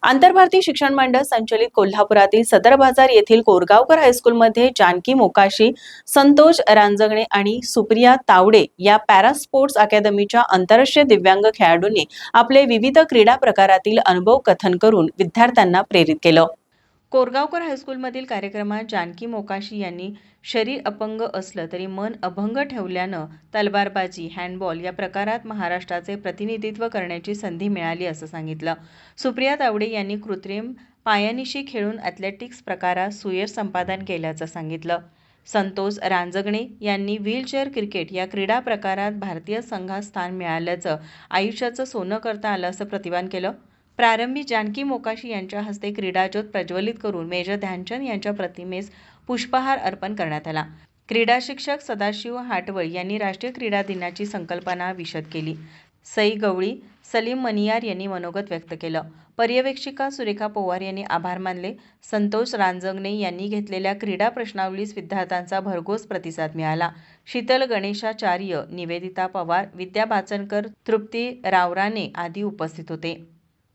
आंतरभारती शिक्षण मंडळ संचलित कोल्हापुरातील सदर बाजार येथील कोरगावकर हायस्कूलमध्ये जानकी मोकाशी, संतोष रांजगणे आणि सुप्रिया तावडे या पॅरा स्पोर्ट्स अकादमीच्या आंतरराष्ट्रीय दिव्यांग खेळाडूंनी आपले विविध क्रीडा प्रकारातील अनुभव कथन करून विद्यार्थ्यांना प्रेरित केलं। कोरगावकर हायस्कूलमधील कार्यक्रमात जानकी मोकाशी यांनी शरीर अपंग असलं तरी मन अभंग ठेवल्यानं तलवारबाजी, हँडबॉल या प्रकारात महाराष्ट्राचे प्रतिनिधित्व करण्याची संधी मिळाली असं सांगितलं। सुप्रिया तावडे यांनी कृत्रिम पायानिशी खेळून ॲथलेटिक्स प्रकारात सुयश संपादन केल्याचं सांगितलं। संतोष रांजगणे यांनी व्हीलचेअर क्रिकेट या क्रीडा प्रकारात भारतीय संघात स्थान मिळाल्याचं आयुष्याचं सोनं करता आलं असं प्रतिपादन केलं। प्रारंभी जानकी मोकाशी यांच्या हस्ते क्रीडाज्योत प्रज्वलित करून मेजर ध्यानचंद यांच्या प्रतिमेस पुष्पहार अर्पण करण्यात आला। क्रीडा शिक्षक सदाशिव हाटवळ यांनी राष्ट्रीय क्रीडा दिनाची संकल्पना विशद केली। सई गवळी, सलीम मनियार यांनी मनोगत व्यक्त केलं। पर्यवेक्षिका सुरेखा पवार यांनी आभार मानले। संतोष रांजगणे यांनी घेतलेल्या क्रीडा प्रश्नावलीस विद्यार्थ्यांचा भरघोस प्रतिसाद मिळाला। शीतल गणेशाचार्य, निवेदिता पवार, विद्या बाचनकर, तृप्ती रावराणे आदी उपस्थित होते।